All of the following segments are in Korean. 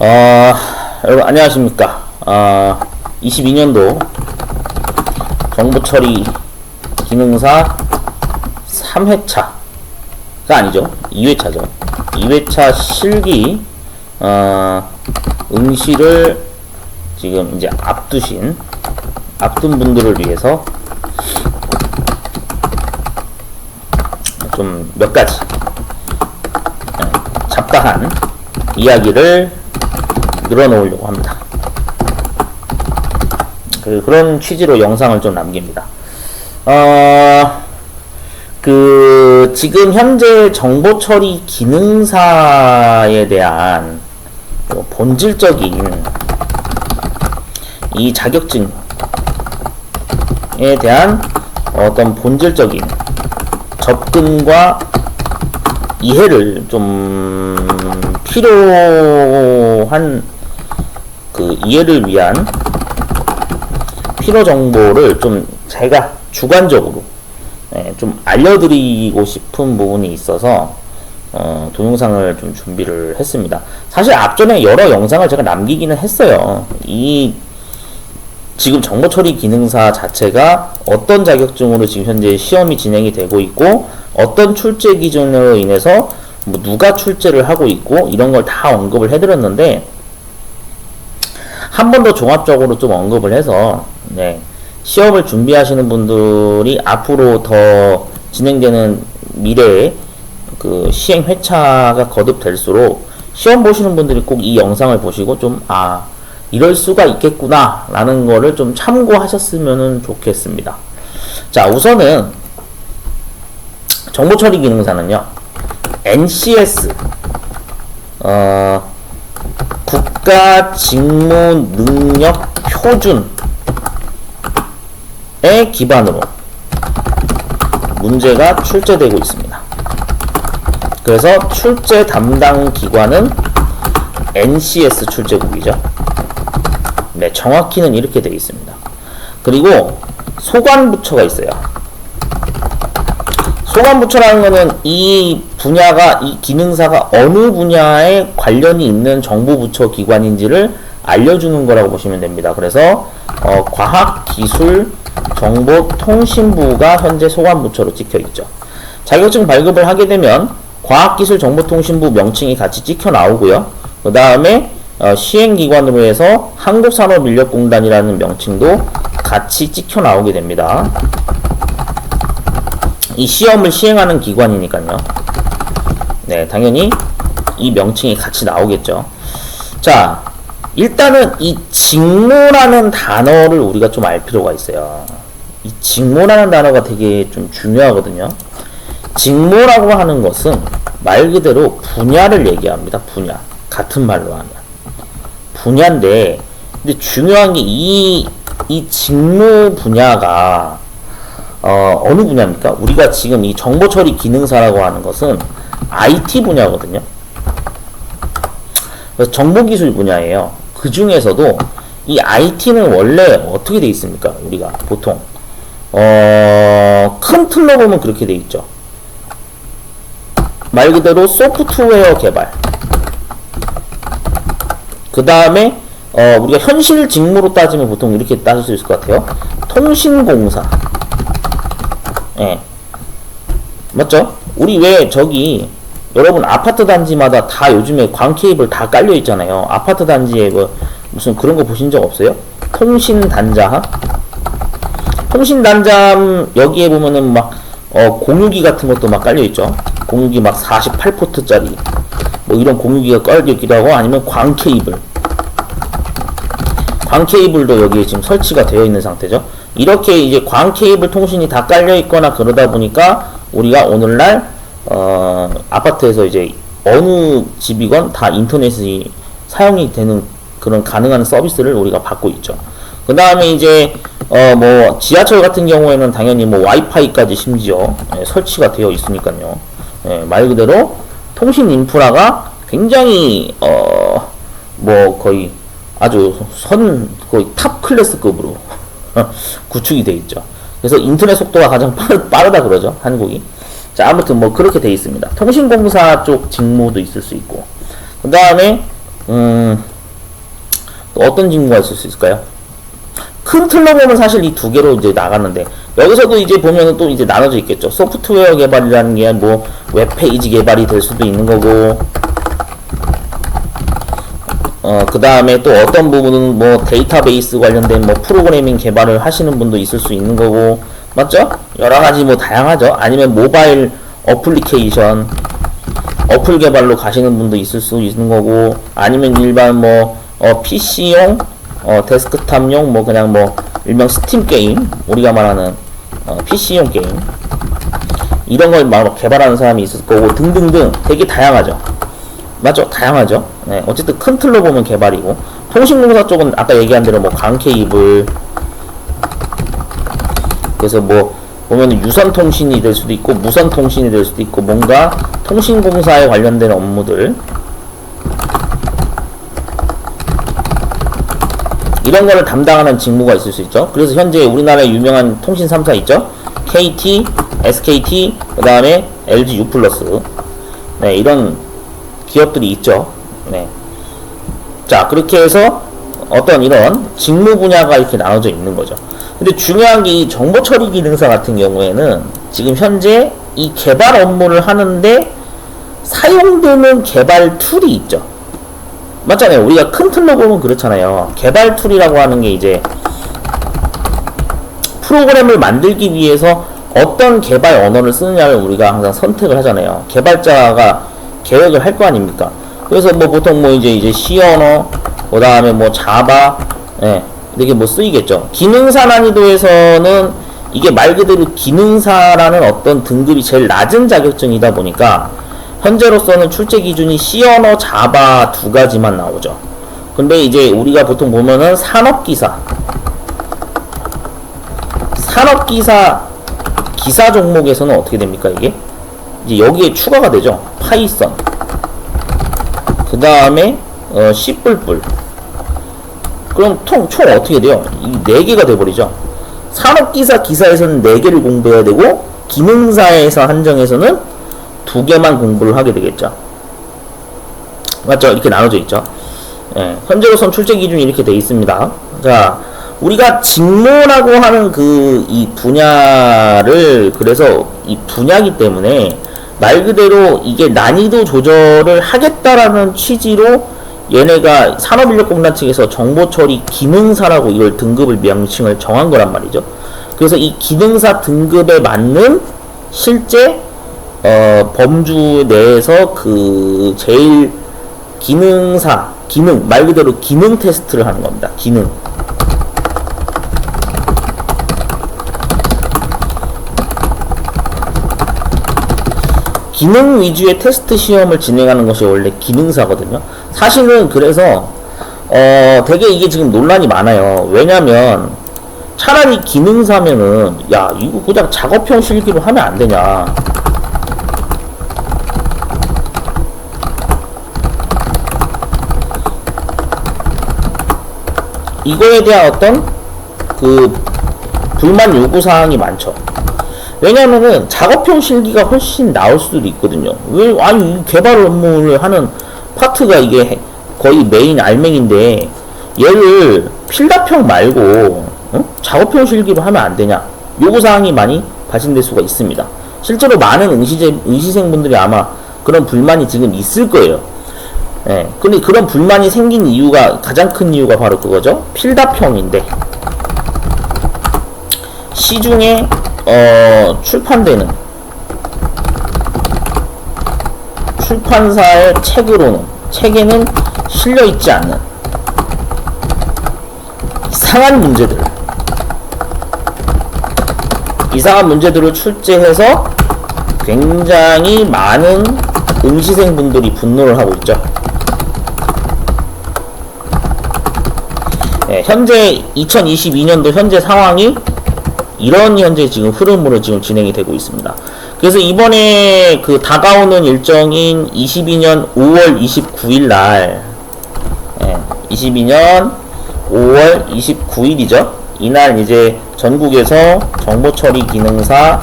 여러분 안녕하십니까. 22년도 정보처리 기능사 3회차가 아니죠. 2회차죠. 2회차 실기 응시를 지금 이제 앞둔 분들을 위해서 좀 몇 가지 잡다한 이야기를 늘어놓으려고 합니다. 그런 취지로 영상을 좀 남깁니다. 지금 현재 정보처리 기능사에 대한 본질적인 이 자격증에 대한 어떤 본질적인 접근과 이해를 좀 필요한 이해를 위한 필요 정보를 좀 제가 주관적으로 좀 알려드리고 싶은 부분이 있어서 동영상을 좀 준비를 했습니다. 사실 앞전에 여러 영상을 제가 남기기는 했어요. 지금 정보처리 기능사 자체가 어떤 자격증으로 지금 현재 시험이 진행이 되고 있고 어떤 출제 기준으로 인해서 누가 출제를 하고 있고 이런 걸 다 언급을 해드렸는데 한 번 더 종합적으로 좀 언급을 해서 시험을 준비하시는 분들이 앞으로 더 진행되는 미래에 시행 회차가 거듭될수록 시험 보시는 분들이 꼭 이 영상을 보시고 좀 이럴 수가 있겠구나 라는 거를 좀 참고하셨으면 좋겠습니다. 자, 우선은 정보처리 기능사는요 NCS 국가직무능력표준에 기반으로 문제가 출제되고 있습니다. 그래서 출제 담당 기관은 NCS 출제국이죠. 네, 정확히는 이렇게 되어 있습니다. 그리고 소관부처가 있어요. 소관부처라는 거는 이 분야가, 이 기능사가 어느 분야에 관련이 있는 정보부처 기관인지를 알려주는 거라고 보시면 됩니다. 그래서 과학기술정보통신부가 현재 소관부처로 찍혀있죠. 자격증 발급을 하게 되면 과학기술정보통신부 명칭이 같이 찍혀 나오고요. 그 다음에 시행기관으로 해서 한국산업인력공단이라는 명칭도 같이 찍혀 나오게 됩니다. 이 시험을 시행하는 기관이니까요. 네, 당연히 이 명칭이 같이 나오겠죠. 자, 일단은 이 직무라는 단어를 우리가 좀 알 필요가 있어요. 이 직무라는 단어가 되게 좀 중요하거든요. 직무라고 하는 것은 말 그대로 분야를 얘기합니다. 분야. 같은 말로 하면. 분야인데, 근데 중요한 게 이 직무 분야가 어느 분야입니까? 우리가 지금 이 정보처리 기능사라고 하는 것은 IT 분야거든요. 그래서 정보기술 분야예요. 그 중에서도 이 IT는 원래 어떻게 돼 있습니까? 우리가 보통 큰 틀로 보면 그렇게 돼 있죠. 말 그대로 소프트웨어 개발. 그 다음에 우리가 현실 직무로 따지면 보통 이렇게 따질 수 있을 것 같아요. 통신공사. 맞죠? 우리 왜 여러분 아파트 단지마다 다 요즘에 광 케이블 다 깔려 있잖아요. 아파트 단지에 무슨 그런 거 보신 적 없어요? 통신단자? 통신단자 여기에 보면은 공유기 같은 것도 막 깔려 있죠. 공유기 48포트짜리 이런 공유기가 깔려 있기도 하고 아니면 광 케이블도 여기에 지금 설치가 되어 있는 상태죠. 이렇게 이제 광 케이블 통신이 다 깔려 있거나 그러다 보니까 우리가 오늘날 아파트에서 이제 어느 집이건 다 인터넷이 사용이 되는 그런 가능한 서비스를 우리가 받고 있죠. 그 다음에 이제 지하철 같은 경우에는 당연히 와이파이까지 심지어 설치가 되어 있으니까요. 말 그대로 통신 인프라가 굉장히 거의 아주 거의 탑 클래스급으로 구축이 되어 있죠. 그래서 인터넷 속도가 가장 빠르다 그러죠, 한국이. 자, 아무튼 그렇게 되어 있습니다. 통신공사 쪽 직무도 있을 수 있고. 그 다음에 또 어떤 직무가 있을 수 있을까요? 큰 틀로 보면 사실 이 두 개로 이제 나갔는데, 여기서도 이제 보면은 또 이제 나눠져 있겠죠. 소프트웨어 개발이라는 게 뭐 웹페이지 개발이 될 수도 있는 거고, 그 다음에 또 어떤 부분은 뭐 데이터베이스 관련된 뭐 프로그래밍 개발을 하시는 분도 있을 수 있는 거고, 맞죠? 여러 가지 뭐 다양하죠. 아니면 모바일 어플리케이션, 어플 개발로 가시는 분도 있을 수 있는 거고, 아니면 일반 뭐 PC용, 데스크탑용, 뭐 그냥 뭐 일명 스팀 게임, 우리가 말하는 PC용 게임, 이런 걸 막 개발하는 사람이 있을 거고, 등등등 되게 다양하죠. 맞죠? 다양하죠. 네, 어쨌든 큰 틀로 보면 개발이고, 통신공사 쪽은 아까 얘기한 대로 뭐 관 케이블, 그래서 뭐 보면 유선 통신이 될 수도 있고 무선 통신이 될 수도 있고, 뭔가 통신공사에 관련된 업무들, 이런 거를 담당하는 직무가 있을 수 있죠. 그래서 현재 우리나라에 유명한 통신 3사 있죠. KT, SKT, 그 다음에 LG U+, 네, 이런 기업들이 있죠. 네. 자, 그렇게 해서 어떤 이런 직무 분야가 이렇게 나눠져 있는 거죠. 근데 중요한 게 이 정보 처리 기능사 같은 경우에는 지금 현재 이 개발 업무를 하는데 사용되는 개발 툴이 있죠. 맞잖아요. 우리가 큰 틀로 보면 그렇잖아요. 개발 툴이라고 하는 게 이제 프로그램을 만들기 위해서 어떤 개발 언어를 쓰느냐를 우리가 항상 선택을 하잖아요. 개발자가 계획을 할 거 아닙니까? 그래서 뭐 보통 뭐 이제 C 언어, 그 다음에 뭐 자바, 예, 이게 뭐 쓰이겠죠. 기능사 난이도에서는 이게 말 그대로 기능사라는 어떤 등급이 제일 낮은 자격증이다 보니까 현재로서는 출제 기준이 C 언어, 자바 두 가지만 나오죠. 근데 이제 우리가 보통 보면은 산업기사 기사 종목에서는 어떻게 됩니까? 이게 이제 여기에 추가가 되죠. 파이썬, 그 다음에 C++. 그럼 총 어떻게 돼요? 이 4개가 돼버리죠. 산업기사 기사에서는 4개를 공부해야 되고, 기능사에서 한정해서는 2개만 공부를 하게 되겠죠. 맞죠? 이렇게 나눠져 있죠. 예, 현재로선 출제 기준이 이렇게 돼 있습니다. 자, 우리가 직무라고 하는 이 분야를, 그래서 이 분야기 때문에 말 그대로 이게 난이도 조절을 하겠다라는 취지로 얘네가 산업인력공단 측에서 정보처리 기능사라고 이걸 등급을 명칭을 정한 거란 말이죠. 그래서 이 기능사 등급에 맞는 실제 범주 내에서 그 제일 기능 말 그대로 기능 테스트를 하는 겁니다. 기능 위주의 테스트 시험을 진행하는 것이 원래 기능사거든요. 사실은 그래서 되게 이게 지금 논란이 많아요. 왜냐면 차라리 기능사면은 야 이거 그냥 작업형 실기로 하면 안 되냐, 이거에 대한 어떤 그 불만 요구 사항이 많죠. 왜냐면은 작업형 실기가 훨씬 나을 수도 있거든요. 아니 개발 업무를 하는 파트가 이게 거의 메인 알맹인데 얘를 필답형 말고 작업형 실기로 하면 안 되냐, 요구사항이 많이 발생될 수가 있습니다. 실제로 많은 응시생분들이 아마 그런 불만이 지금 있을 거예요. 예, 근데 그런 불만이 생긴 이유가, 가장 큰 이유가 바로 그거죠. 필답형인데 시중에 출판되는 출판사의 책에는 실려있지 않는 이상한 문제들을 출제해서 굉장히 많은 응시생분들이 분노를 하고 있죠. 네, 현재 2022년도 현재 상황이 이런 현재 지금 흐름으로 지금 진행이 되고 있습니다. 그래서 이번에 그 다가오는 일정인 22년 5월 29일 날, 22년 5월 29일이죠. 이날 이제 전국에서 정보처리 기능사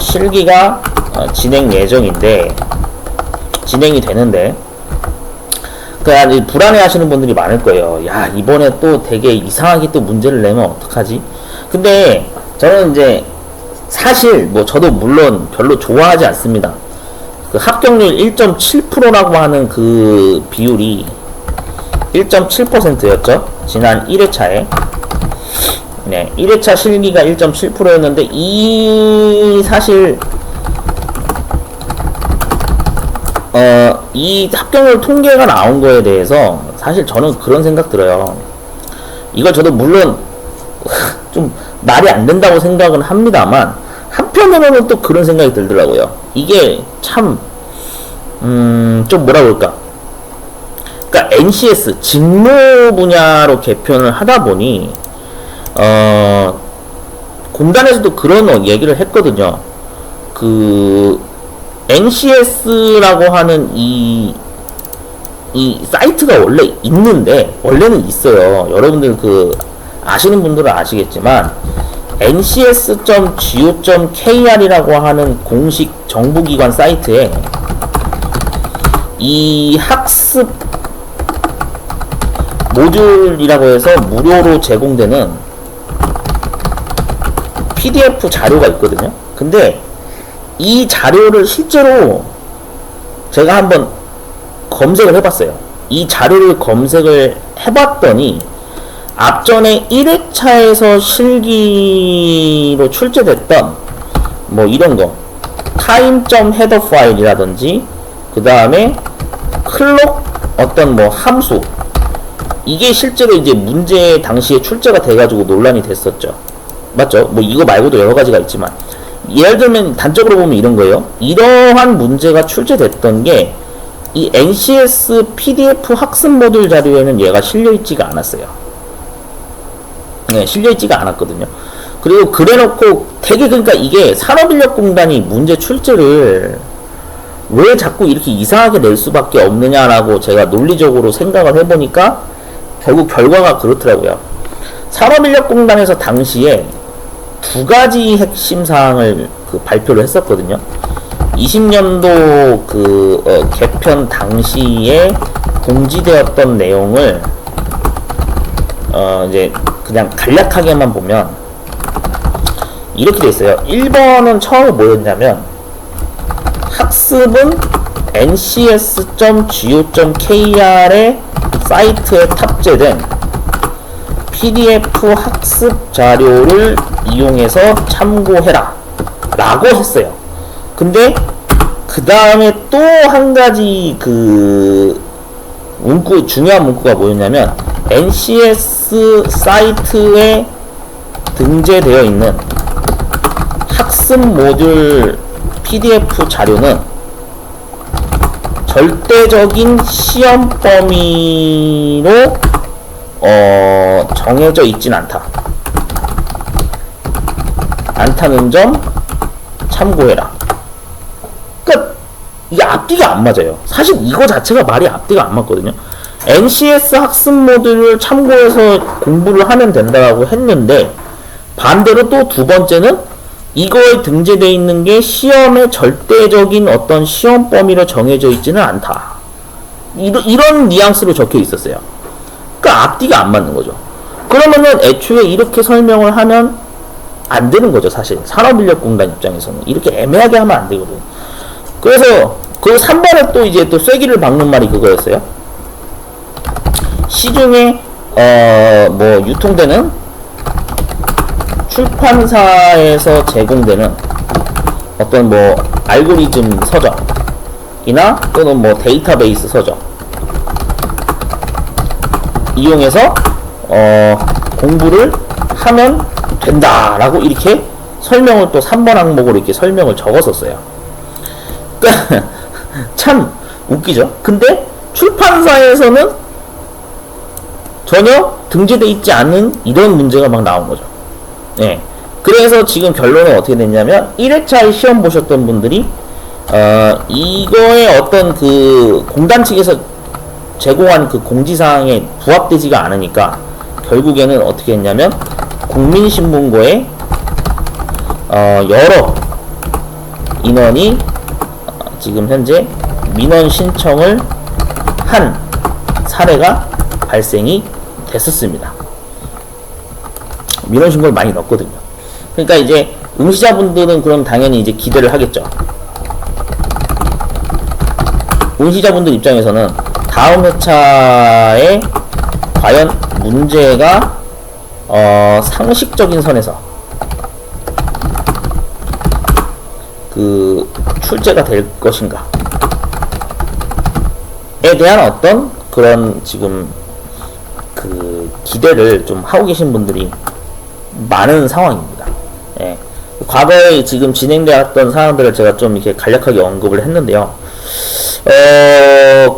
실기가 진행이 되는데, 그러니까 불안해 하시는 분들이 많을 거예요. 야, 이번에 또 되게 이상하게 또 문제를 내면 어떡하지? 근데 저는 이제 사실 뭐 저도 물론 별로 좋아하지 않습니다. 그 합격률 1.7%라고 하는 그 비율이 1.7%였죠. 지난 1회차에. 네, 1회차 실기가 1.7%였는데 이 사실 이 합격률 통계가 나온 거에 대해서 사실 저는 그런 생각 들어요. 이걸 저도 물론 좀 말이 안 된다고 생각은 합니다만 한편으로는 또 그런 생각이 들더라고요. 이게 참 좀 뭐라 그럴까, 그러니까 NCS 직무 분야로 개편을 하다 보니 공단에서도 그런 얘기를 했거든요. 그 NCS라고 하는 이 사이트가 원래 있는데, 원래는 있어요. 여러분들 그 아시는 분들은 아시겠지만 ncs.go.kr이라고 하는 공식 정부기관 사이트에 이 학습 모듈이라고 해서 무료로 제공되는 PDF 자료가 있거든요. 근데 이 자료를 실제로 제가 한번 검색을 해봤어요. 이 자료를 검색을 해봤더니 앞전에 1회차에서 실기로 출제됐던 뭐 이런 거 time.header 파일이라든지 그 다음에 클록 어떤 뭐 함수, 이게 실제로 이제 문제 당시에 출제가 돼가지고 논란이 됐었죠. 맞죠? 뭐 이거 말고도 여러 가지가 있지만, 예를 들면 단적으로 보면 이런 거예요. 이러한 문제가 출제됐던 게 이 NCS PDF 학습 모듈 자료에는 얘가 실려있지가 않았어요. 네, 실려있지가 않았거든요. 그리고 그래놓고 되게, 그러니까 이게 산업인력공단이 문제 출제를 왜 자꾸 이렇게 이상하게 낼 수밖에 없느냐라고 제가 논리적으로 생각을 해보니까 결국 결과가 그렇더라고요. 산업인력공단에서 당시에 두 가지 핵심 사항을 발표를 했었거든요. 20년도 개편 당시에 공지되었던 내용을 이제 그냥 간략하게만 보면 이렇게 돼 있어요. 1번은 처음에 뭐였냐면, 학습은 ncs.go.kr의 사이트에 탑재된 PDF 학습 자료를 이용해서 참고해라 라고 했어요. 근데 그 다음에 또 한 가지 중요한 문구가 뭐였냐면, NCS 사이트에 등재되어 있는 학습 모듈 PDF 자료는 절대적인 시험 범위로 정해져 있진 않다는 점 참고해라. 그러니까 이게 앞뒤가 안 맞아요. 사실 이거 자체가 말이 앞뒤가 안 맞거든요. NCS 학습 모듈을 참고해서 공부를 하면 된다고 했는데, 반대로 또 두 번째는 이거에 등재되어 있는 게 시험의 절대적인 어떤 시험 범위로 정해져 있지는 않다. 이런 뉘앙스로 적혀 있었어요. 그러니까 앞뒤가 안 맞는 거죠. 그러면은 애초에 이렇게 설명을 하면 안 되는 거죠, 사실. 산업인력공단 입장에서는. 이렇게 애매하게 하면 안 되거든. 그래서 그 3번에 또 이제 또 쐐기를 박는 말이 그거였어요. 시중에 뭐 유통되는 출판사에서 제공되는 어떤 뭐 알고리즘 서적이나 또는 뭐 데이터베이스 서적 이용해서 공부를 하면 된다라고 이렇게 설명을 또 3번 항목으로 이렇게 설명을 적었었어요. 그러니까 참 웃기죠. 근데 출판사에서는 전혀 등재되어 있지 않은 이런 문제가 막 나온 거죠. 네. 그래서 지금 결론은 어떻게 됐냐면, 1회차에 시험 보셨던 분들이 이거의 어떤 그 공단 측에서 제공한 그 공지사항에 부합되지가 않으니까 결국에는 어떻게 했냐면, 국민신문고에 여러 인원이 지금 현재 민원 신청을 한 사례가 발생이 됐었습니다. 민원 신고를 많이 넣었거든요. 그러니까 이제 응시자분들은 그럼 당연히 이제 기대를 하겠죠. 응시자분들 입장에서는 다음 회차에 과연 문제가 상식적인 선에서 그 출제가 될 것인가 에 대한 어떤 그런 지금 그 기대를 좀 하고 계신 분들이 많은 상황입니다. 예. 과거에 지금 진행되었던 사항들을 제가 좀 이렇게 간략하게 언급을 했는데요.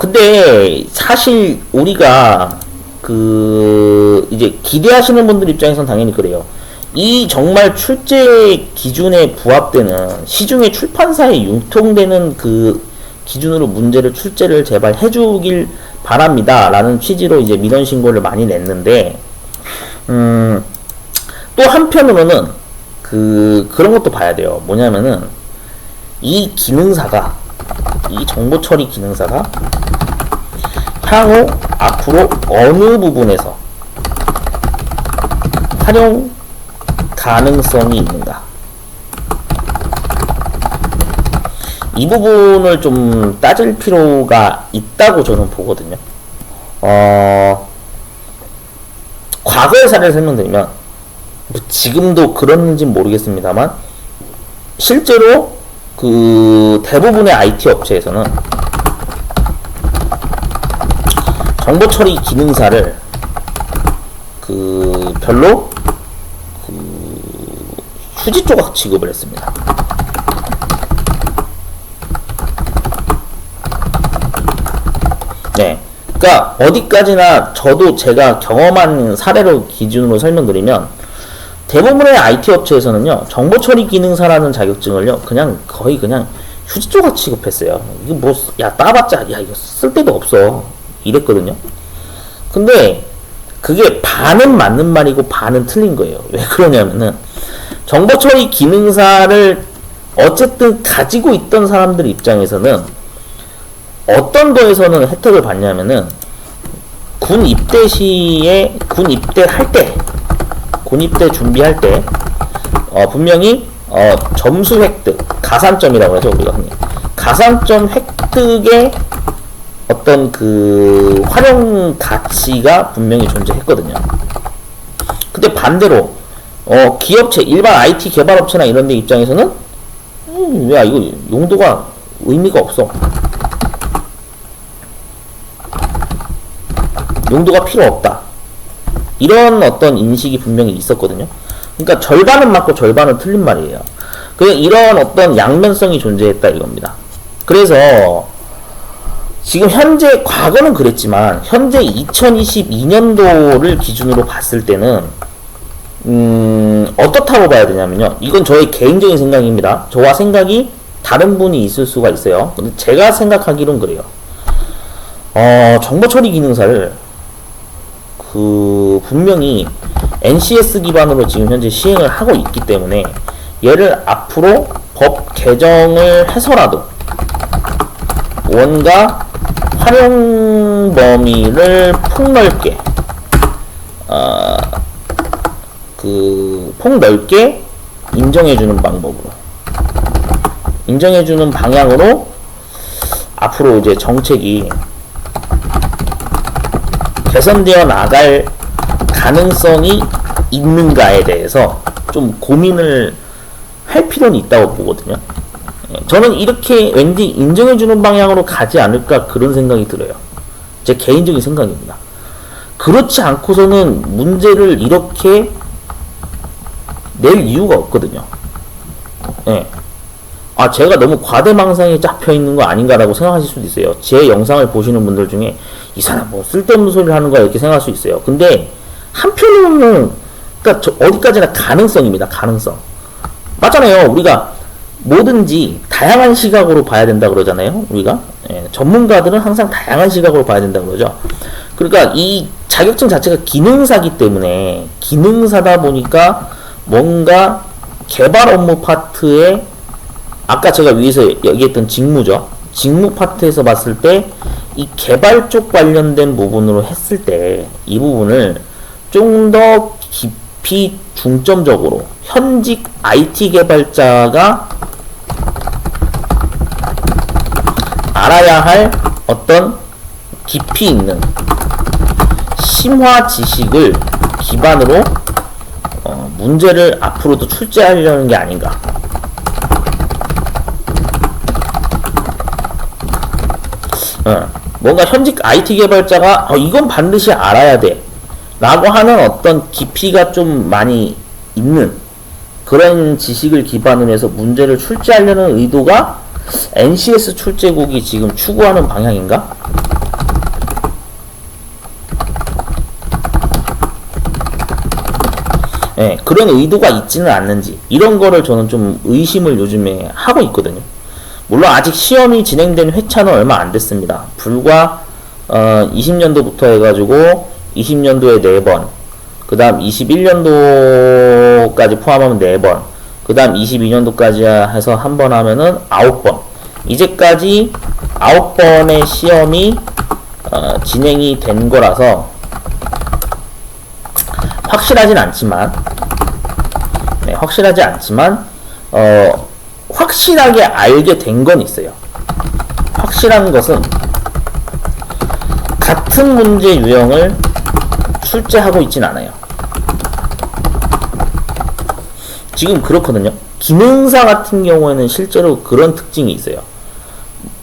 근데 사실 우리가 그 이제 기대하시는 분들 입장에선 당연히 그래요. 이 정말 출제 기준에 부합되는 시중에 출판사에 융통되는 그 기준으로 문제를 출제를 제발 해주길 바랍니다 라는 취지로 이제 민원 신고를 많이 냈는데 또 한편으로는 그런 것도 봐야 돼요. 뭐냐면은 이 기능사가 이 정보 처리 기능사가 향후 앞으로 어느 부분에서 활용 가능성이 있는가, 이 부분을 좀 따질 필요가 있다고 저는 보거든요. 과거의 사례를 설명드리면, 뭐 지금도 그런지는 모르겠습니다만, 실제로 그 대부분의 IT 업체에서는 정보 처리 기능사를 그 별로 휴지 조각 취급을 했습니다. 네. 그러니까 어디까지나 저도 제가 경험한 사례로 기준으로 설명드리면 대부분의 IT 업체에서는요, 정보 처리 기능사라는 자격증을요, 거의 그냥 휴지 조각 취급했어요. 이거 뭐, 야, 따봤자, 야, 이거 쓸데도 없어. 이랬거든요. 근데 그게 반은 맞는 말이고 반은 틀린 거예요. 왜 그러냐면은 정보 처리 기능사를 어쨌든 가지고 있던 사람들 입장에서는 어떤 거에서는 혜택을 받냐면은 군 입대 시에 군 입대 준비할 때 분명히 점수 획득, 가산점이라고 하죠, 우리가 흔히. 가산점 획득의 어떤 그 활용 가치가 분명히 존재했거든요. 근데 반대로 기업체, 일반 IT 개발업체나 이런 데 입장에서는 야, 이거 용도가 의미가 없어. 용도가 필요 없다. 이런 어떤 인식이 분명히 있었거든요. 그러니까 절반은 맞고 절반은 틀린 말이에요. 그냥 이런 어떤 양면성이 존재했다 이겁니다. 그래서 지금 현재, 과거는 그랬지만 현재 2022년도를 기준으로 봤을 때는 어떻다고 봐야 되냐면요, 이건 저의 개인적인 생각입니다. 저와 생각이 다른 분이 있을 수가 있어요. 근데 제가 생각하기론 그래요. 정보 처리 기능사를 분명히 NCS 기반으로 지금 현재 시행을 하고 있기 때문에 얘를 앞으로 법 개정을 해서라도 뭔가 활용 범위를 폭넓게 폭넓게 인정해주는 방법으로, 인정해주는 방향으로 앞으로 이제 정책이 개선되어 나갈 가능성이 있는가에 대해서 좀 고민을 할 필요는 있다고 보거든요. 저는 이렇게 왠지 인정해주는 방향으로 가지 않을까 그런 생각이 들어요. 제 개인적인 생각입니다. 그렇지 않고서는 문제를 이렇게 낼 이유가 없거든요. 예. 제가 너무 과대망상에 잡혀 있는 거 아닌가라고 생각하실 수도 있어요. 제 영상을 보시는 분들 중에 이 사람 뭐 쓸데없는 소리를 하는 거야 이렇게 생각할 수 있어요. 근데 한편으로는 그러니까 어디까지나 가능성입니다. 가능성. 맞잖아요. 우리가 뭐든지 다양한 시각으로 봐야 된다 그러잖아요. 우리가 전문가들은 항상 다양한 시각으로 봐야 된다 그러죠. 그러니까 이 자격증 자체가 기능사기 때문에, 기능사다 보니까 뭔가 개발 업무 파트에, 아까 제가 위에서 얘기했던 직무죠. 직무 파트에서 봤을 때 이 개발 쪽 관련된 부분으로 했을 때 이 부분을 좀 더 깊이 중점적으로 현직 IT 개발자가 알아야 할 어떤 깊이 있는 심화 지식을 기반으로 문제를 앞으로도 출제하려는 게 아닌가. 뭔가 현직 IT 개발자가 이건 반드시 알아야 돼 라고 하는 어떤 깊이가 좀 많이 있는 그런 지식을 기반으로 해서 문제를 출제하려는 의도가 NCS 출제국이 지금 추구하는 방향인가? 네, 그런 의도가 있지는 않는지 이런 거를 저는 좀 의심을 요즘에 하고 있거든요. 물론 아직 시험이 진행된 회차는 얼마 안 됐습니다. 불과 20년도부터 해가지고 20년도에 4번, 그 다음 21년도까지 포함하면 4번, 그 다음 22년도까지 해서 한 번 하면은 9번. 이제까지 9번의 시험이 진행이 된 거라서 확실하진 않지만, 네, 확실하지 않지만 확실하게 알게 된 건 있어요. 확실한 것은 같은 문제 유형을 출제하고 있진 않아요. 지금 그렇거든요. 기능사 같은 경우에는 실제로 그런 특징이 있어요.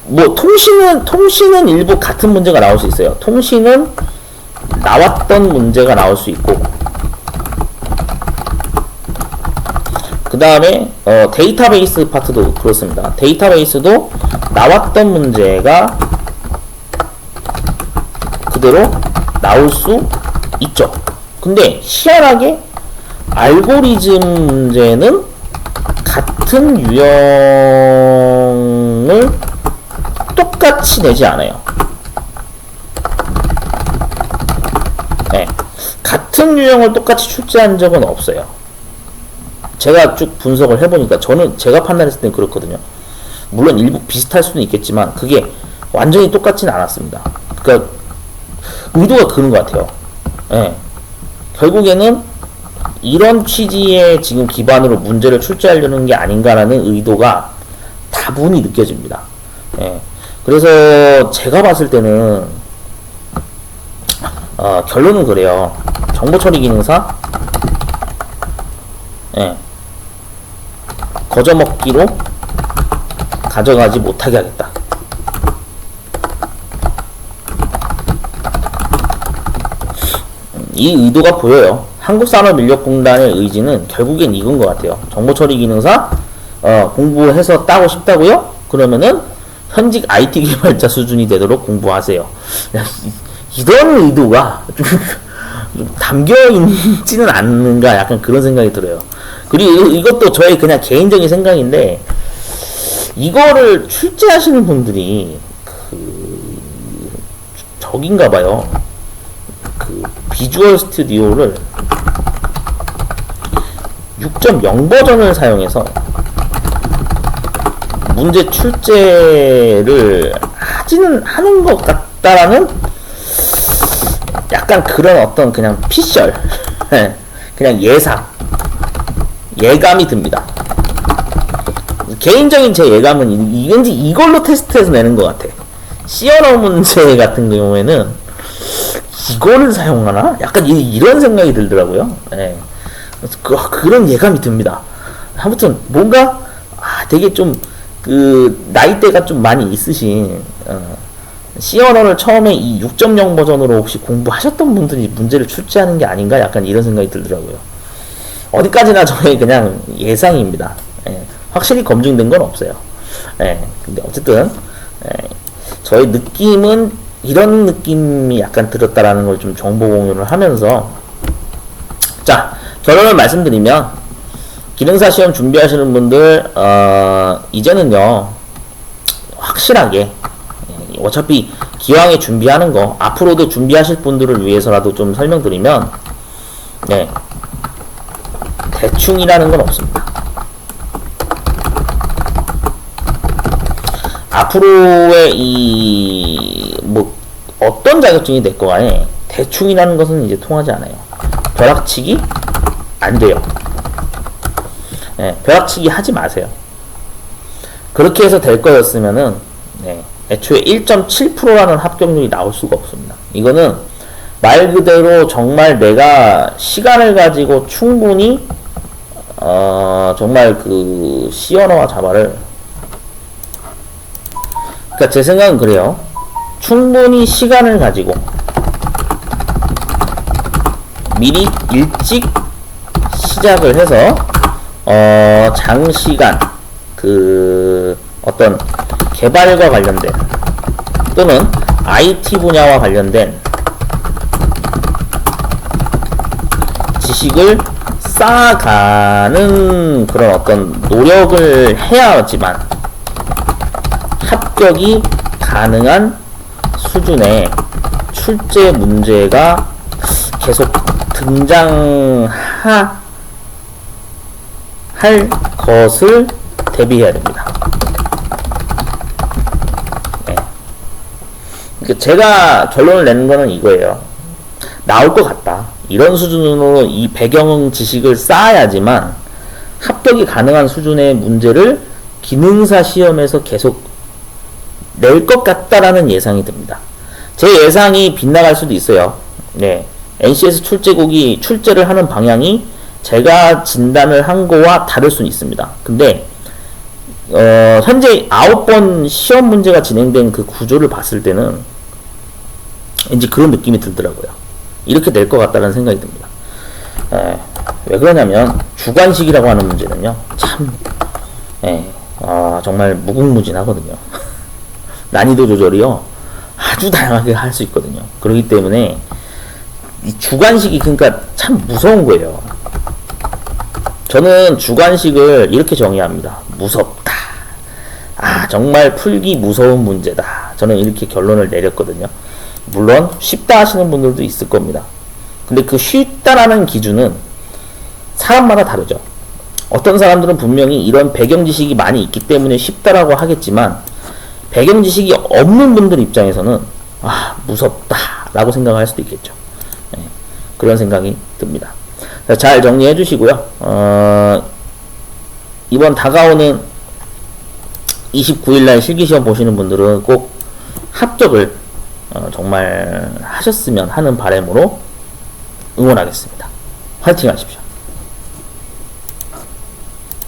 뭐 통신은 일부 같은 문제가 나올 수 있어요. 통신은 나왔던 문제가 나올 수 있고, 그 다음에 데이터베이스 파트도 그렇습니다. 데이터베이스도 나왔던 문제가 그대로 나올 수 있죠. 근데 희한하게 알고리즘 문제는 같은 유형을 똑같이 내지 않아요. 네, 같은 유형을 똑같이 출제한 적은 없어요. 제가 쭉 분석을 해보니까 제가 판단했을 땐 그렇거든요. 물론 일부 비슷할 수는 있겠지만 그게 완전히 똑같지는 않았습니다. 그러니까 의도가 그런 것 같아요. 예. 결국에는 이런 취지의 지금 기반으로 문제를 출제하려는 게 아닌가라는 의도가 다분히 느껴집니다. 예. 그래서 제가 봤을 때는 결론은 그래요. 정보처리 기능사, 예, 거저먹기로 가져가지 못하게 하겠다. 이 의도가 보여요. 한국산업인력공단의 의지는 결국엔 이건 것 같아요. 정보처리 기능사 공부해서 따고 싶다고요? 그러면은 현직 IT 개발자 수준이 되도록 공부하세요. 이런 의도가 좀 담겨있지는 않는가, 약간 그런 생각이 들어요. 그리고 이것도 저의 그냥 개인적인 생각인데, 이거를 출제하시는 분들이 저긴가봐요. 비주얼 스튜디오를 6.0 버전을 사용해서 문제 출제를 하는 것 같다라는 약간 그런 어떤 그냥 피셜, 그냥 예감이 듭니다. 개인적인 제 예감은 왠지 이걸로 테스트해서 내는 것 같아. C 언어 문제 같은 경우에는 이거를 사용하나? 약간 이런 생각이 들더라고요. 예. 그런 예감이 듭니다. 아무튼 뭔가 되게 좀 나이대가 좀 많이 있으신 C 언어를 처음에 이 6.0 버전으로 혹시 공부하셨던 분들이 문제를 출제하는 게 아닌가? 약간 이런 생각이 들더라고요. 어디까지나 저의 그냥 예상입니다. 예. 확실히 검증된 건 없어요. 예. 근데 어쨌든 저의 느낌은 이런 느낌이 약간 들었다라는 걸 좀 정보 공유를 하면서, 자, 결론을 말씀드리면, 기능사 시험 준비하시는 분들 이제는요 확실하게, 어차피 기왕에 준비하는 거 앞으로도 준비하실 분들을 위해서라도 좀 설명드리면, 네, 대충이라는 건 없습니다. 앞으로의 뭐 어떤 자격증이 됐고 간에 대충이라는 것은 이제 통하지 않아요. 벼락치기 안 돼요. 벼락치기 하지 마세요. 그렇게 해서 될 거였으면은 애초에 1.7%라는 합격률이 나올 수가 없습니다. 이거는 말 그대로 정말 내가 시간을 가지고 충분히 정말 그 C 언어와 자바를, 그러니까 제 생각은 그래요. 충분히 시간을 가지고 미리 일찍 시작을 해서 장시간 그 어떤 개발과 관련된 또는 IT 분야와 관련된 지식을 쌓아가는 그런 어떤 노력을 해야지만 합격이 가능한 수준의 출제 문제가 계속 등장할 것을 대비해야 됩니다. 제가 결론을 내는 거는 이거예요. 나올 것 같다. 이런 수준으로 이 배경 지식을 쌓아야지만 합격이 가능한 수준의 문제를 기능사 시험에서 계속 낼 것 같다라는 예상이 듭니다. 제 예상이 빗나갈 수도 있어요. NCS 출제국이 출제를 하는 방향이 제가 진단을 한 거와 다를 수는 있습니다. 근데 현재 9번 시험 문제가 진행된 그 구조를 봤을 때는 왠지 그런 느낌이 들더라고요. 이렇게 될 것 같다는 생각이 듭니다. 왜 그러냐면 주관식이라고 하는 문제는요, 참 정말 무궁무진하거든요. 난이도 조절이요 아주 다양하게 할 수 있거든요. 그렇기 때문에 이 주관식이 그러니까 참 무서운 거예요. 저는 주관식을 이렇게 정의합니다. 무섭다. 정말 풀기 무서운 문제다. 저는 이렇게 결론을 내렸거든요. 물론 쉽다 하시는 분들도 있을 겁니다. 근데 그 쉽다라는 기준은 사람마다 다르죠. 어떤 사람들은 분명히 이런 배경 지식이 많이 있기 때문에 쉽다라고 하겠지만 배경 지식이 없는 분들 입장에서는 무섭다 라고 생각할 수도 있겠죠. 그런 생각이 듭니다. 잘 정리해 주시고요. 이번 다가오는 29일날 실기시험 보시는 분들은 꼭 합격을 정말 하셨으면 하는 바람으로 응원하겠습니다. 화이팅 하십시오.